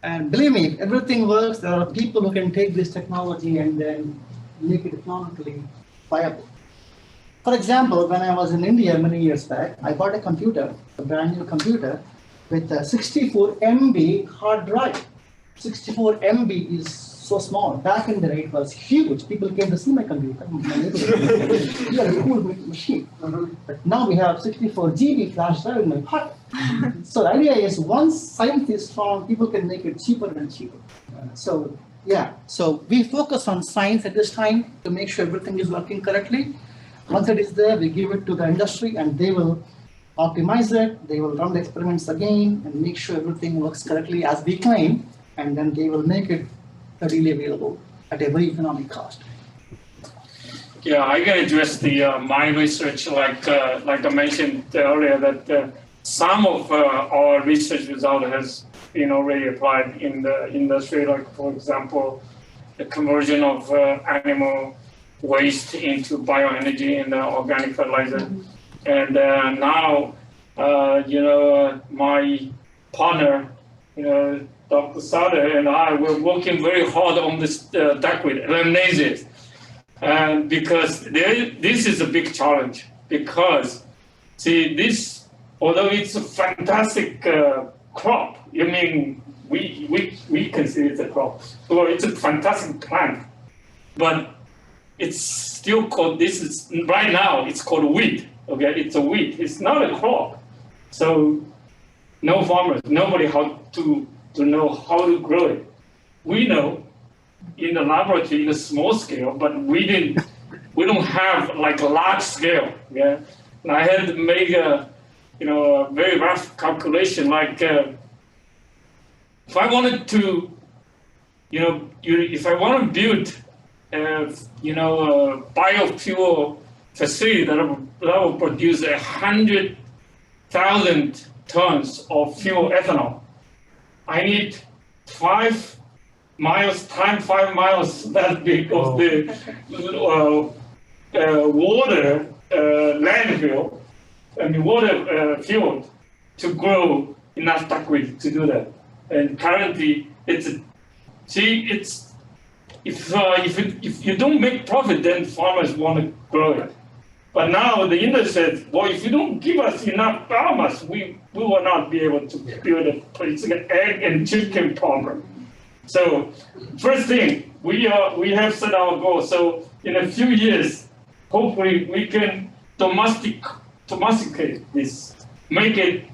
and believe me, if everything works, there are people who can take this technology and then make it economically viable. For example, when I was in India many years back, I bought a brand new computer with a 64 MB hard drive. 64 MB is so small. Back in the day, it was huge. People came to see my computer. You are a cool machine. But now we have 64 GB flash drive in my pocket. So the idea is, once science is strong, people can make it cheaper and cheaper. So we focus on science at this time to make sure everything is working correctly. Once it is there, we give it to the industry and they will optimize it. They will run the experiments again and make sure everything works correctly as we claim. And then they will make it readily available at a very economic cost. Yeah, I can address my research, like I mentioned earlier, that some of our research result has been already applied in the industry. Like, for example, the conversion of animal waste into bioenergy and organic fertilizer. And now, my partner, Dr. Sada and I were working very hard on this duckweed, rhamnaceae. And because this is a big challenge, because this, although it's a fantastic crop, we consider it a crop, so it's a fantastic plant. but it's still called, this is, right now, it's called wheat, okay? It's a wheat, it's not a crop. So no farmers, nobody how to know how to grow it. We know in the laboratory in a small scale, but we don't have like a large scale, yeah? And I had to make a very rough calculation, like if I wanted to, if I want to build a biofuel facility that will produce 100,000 tons of fuel ethanol, I need 5 miles times 5 miles that big of the water landfill, water field to grow enough duckweed to do that. And currently, if you don't make profit, then farmers want to grow it. But now the industry says, well, if you don't give us enough biomass, we will not be able to build a place. It's like an egg and chicken problem. So first thing, we have set our goal. So in a few years, hopefully we can domesticate this, make it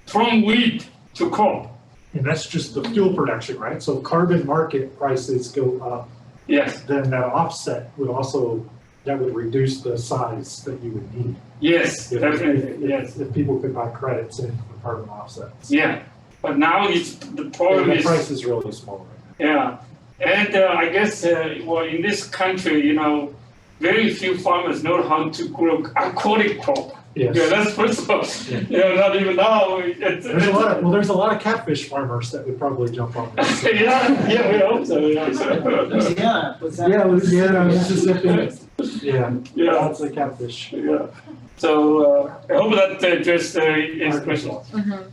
from wheat to crop. And that's just the fuel production, right? So carbon market prices go up. Yes. Then that offset would also, that would reduce the size that you would need. Yes, definitely. Yes. If people could buy credits in for carbon offsets. Yeah. But now the problem is the price is really small right now. Yeah. And I guess, in this country, very few farmers know how to grow aquatic crop. Yes. Yeah, that's first of all. Yeah. Not even now. There's a lot of catfish farmers that would probably jump on this. yeah, we hope so. Mississippi. Yeah, lots of catfish. Yeah. So I hope that addressed his question.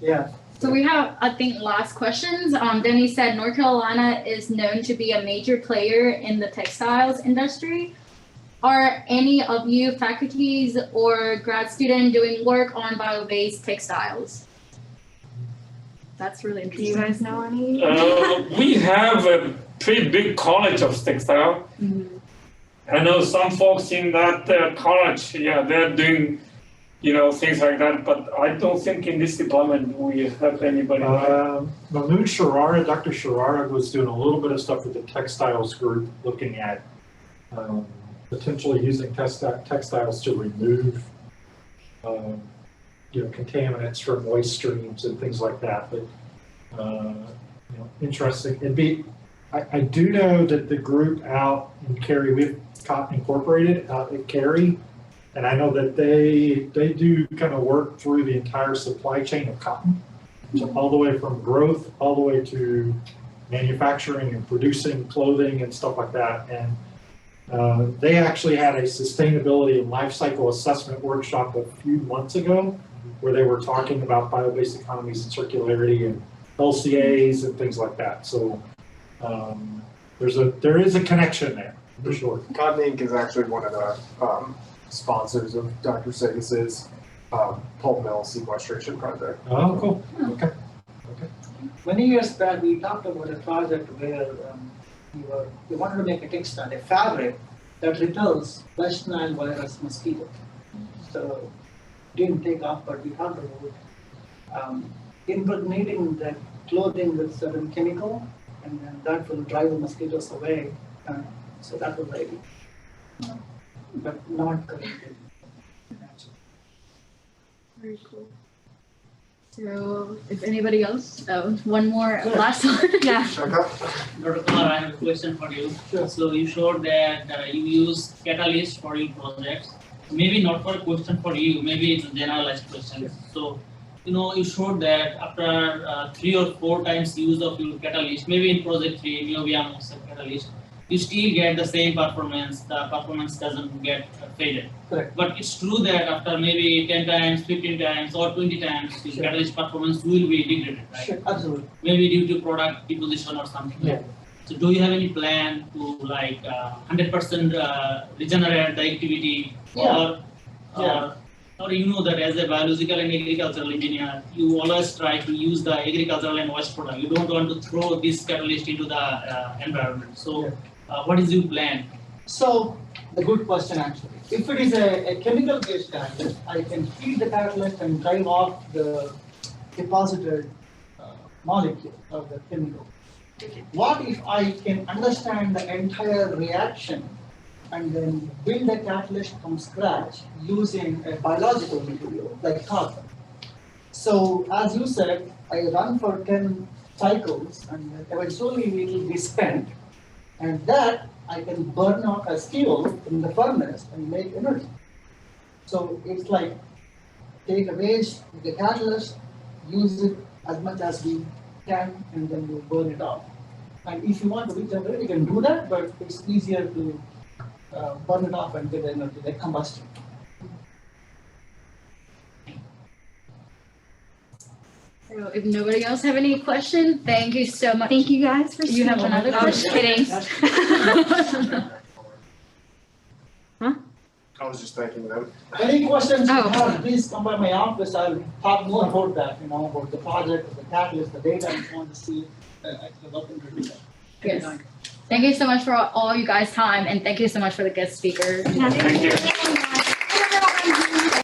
Yeah. So we have, I think, last questions. Denny said North Carolina is known to be a major player in the textiles industry. Are any of you faculties or grad student doing work on bio-based textiles? That's really Do interesting. you guys know any? We have a pretty big college of textile. Mhm. I know some folks in that college, they're doing, things like that, but I don't think in this department we have anybody. Mahmoud Sharara, Dr. Sharara was doing a little bit of stuff with the textiles group, looking at potentially using textiles to remove contaminants from waste streams and things like that. But interesting. I do know that the group out in Cary, we have Cotton Incorporated out at Cary, and I know that they do kind of work through the entire supply chain of cotton, so all the way from growth all the way to manufacturing and producing clothing and stuff like that. And they actually had a sustainability and life cycle assessment workshop a few months ago where they were talking about bio-based economies and circularity and LCAs and things like that. So there is a connection there, for sure. Cotton Inc. is actually one of the sponsors of Dr. Segas's pulp mill sequestration project. Oh, cool. Okay. Many years back, we talked about a project where we wanted to make a textile, a fabric that repels West Nile virus mosquito. So didn't take off, but we talked about impregnating the clothing with certain chemical, and then that will drive the mosquitoes away. So that was the idea, but not currently. Very cool. So if anybody else, one more, last one. Yeah. Dr. Kolar, I have a question for you. Sure. So you showed that you use catalyst for your projects. Maybe not for a question for you, maybe it's a generalized question. So, you showed that after 3 or 4 times use of your catalyst, maybe in project 3, maybe I'm also catalyst, you still get the same performance, the performance doesn't get faded. Correct. But it's true that after maybe 10 times, 15 times, or 20 times, the Sure. catalyst performance will be degraded, right? Sure, absolutely. Maybe due to product deposition or something. Yeah. So do you have any plan to 100% regenerate the activity, Yeah. or you know that as a biological and agricultural engineer, you always try to use the agricultural and waste product. You don't want to throw this catalyst into the environment. So what is your plan So, the good question actually. If it is a chemical-based catalyst, I can feed the catalyst and drive off the deposited molecule of the chemical. What if I can understand the entire reaction and then build a catalyst from scratch using a biological material like carbon? So as you said, I run for 10 cycles and eventually it will be spent, and that I can burn out as fuel in the furnace and make energy. So it's like take a waste, take a catalyst, use it as much as we can, and then you burn it off. And if you want to regenerate, you can do that, but it's easier to burn it off and get energy, like combustion. So if nobody else have any questions, thank you so much. Thank you guys for You have another I'm just question? kidding. I was just thanking them. Any questions you Oh. have, please come by my office. I'll talk more about that, about the project, the catalyst, the data, and so on to see. I can look into it. Yes. Thank you so much for all you guys' time, and thank you so much for the guest speaker. Thank you.